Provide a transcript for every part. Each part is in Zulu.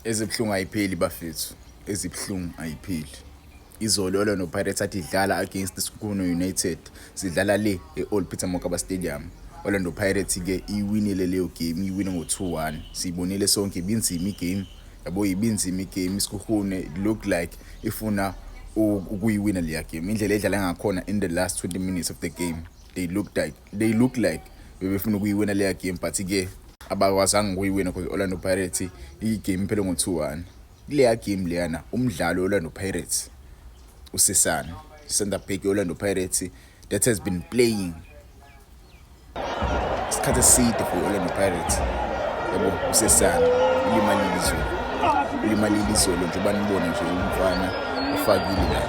Ezibhlungu ayipheli bafethu, ezibhlungu ayipheli. Izolo lo Pirates athi idlala against Skukuno United, sidlala le eOld Peter Mokaba Stadium. Orlando Pirates ke iwinile leyo game, iwine ngo-2-1. Siyibonile sonke ibinzima igame. Yabo ibinzima igame, Skukuno it looked like ifuna ukuyiwina leya game. Indlela edlala ngakhona in the last 20 minutes of the game, they looked like bebefuna ukuyiwina leya game, but ke abakwazanga ukuyiwina because Orlando Pirates igame iphele ngo-2-1. Kuleya game leyana umdlalo Orlando Pirates uSesane, center back Orlando Pirates that has been playing isikhathi eside for Orlando Pirates. Yabo uSesane ulimalile izolo nje banibona nje umfana ufakile la.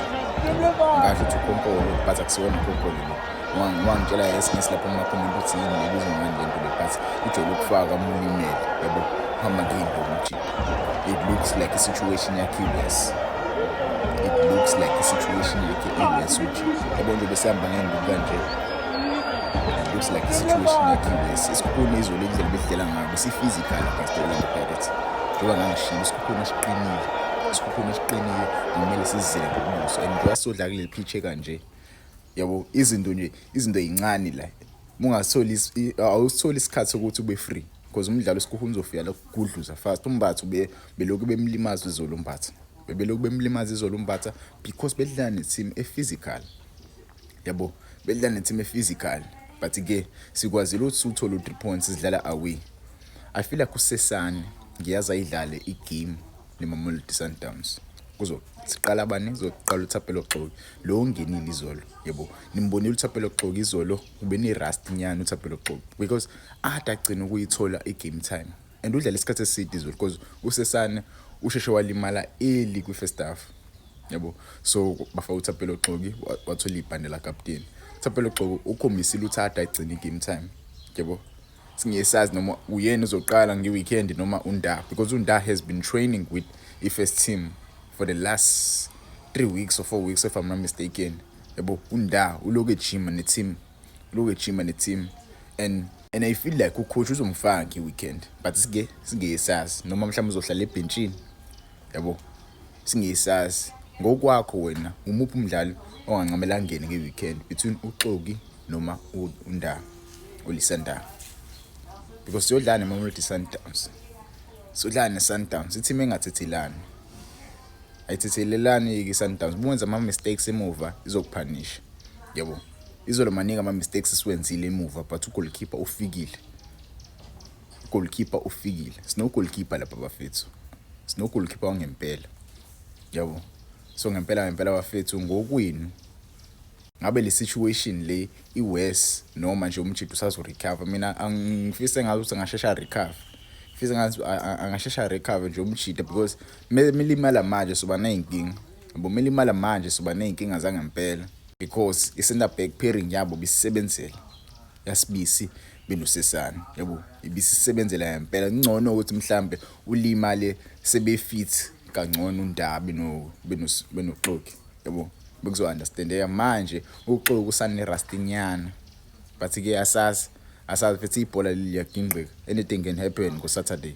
Ngasho ukuthi uKhonkolo but akusiwona uKhonkolo lo. Wangitshela yesinye lapho ngakhombela ukuthi yini lebizo ngani lento le but ujole ukufaka umulimele. Yabo hamba ngento nje. It looks like a situation yakhe iwes. It looks like a situation yakhe iwes uthi. Yabo nje besihamba ngendo kanje. It looks like a situation yakhe iwes. Isikhulu izolo indlela bedlela ngabo si-physical against Orlando Pirates. Njengoba ngangishiya isikhulu esiqinile kumele sizele ngobuso and njengoba sodla kuleli pitch kanje. Yabo izinto ezincane la awusitholi isikhathi sokuthi ube free because umdlalo Skukuno uzofika la kugudluza fast. Umbatha belokhu bemlimaza izolo umbatha. Belokhu bemlimaza izolo umbatha because bedlala neteam ephysical. Yabo bedlala neteam ephysical but ke sikwazile ukuthi uthola 3 points sidlala away. I feel like uSesane ngiyaza ayidlale igame neMamelodi Sundowns. Siqala abani zoqala uThapelo Xoli lo ungenile izolo. Yebo nimbonile uThapelo Xoli izolo ube ne rust nyana uThapelo Xoli because ade agcina ukuyithola igame time and udlala isikhathi eside izolo because uSesane usheshe walimala early kwi-first half. Yabo so bafa uThapelo Xoli wathola ibhande la captain. uThapelo Xoli ukhomisile ukuthi ade agcina igame time. Yabo singesazi noma uyena uzoqala ngeweekend noma uNda because uNda has been training with i-first team for the last 3 weeks or 4 weeks if I'm not mistaken. Yabo uNda uloku ejima neteam and I feel like ucoach uzomfaka ngeweekend but singesazi noma mhlawumbe uzohlala ebenchini. Yabo singesazi ngokwakho wena umuphi umdlali ongancamela ngene ngeweekend between uXoki noma uNda uLisanda because siyodlala neMamelodi Sundowns. Siyodlala neSundowns iteam engathethelani. Ayithethelelani iSundowns buwenza ama mistakes emuva izokuphanisha. Yabo izolo maningi ama mistakes siwenzile emuva but ugoalkeeper ufikile. Sino goalkeeper lapha bafethu. Sino goalkeeper wangempela. Yabo so ngempela bafethu ngokwini ngabe le situation le iwes noma nje umjito usazo recover. Mina angifise ngathi ukuthi angashesha recover. Angashesha recover nje umjito because milimala manje soba nayinkinga. Yabo milimala manje soba nayinkinga zangempela because i-center back pairing yabo bisebenzela. Yasibisi benosesane. Yabo ibisisebenzela ngempela. Ngcono ukuthi mhlambe ulimale sebefit kangcono uNdabi benoXoki. Yabo bekuzo understandeka manje uXoki usane rustinyana but ke asazi futhi ibhola liyagingqika. Anything can happen go Saturday.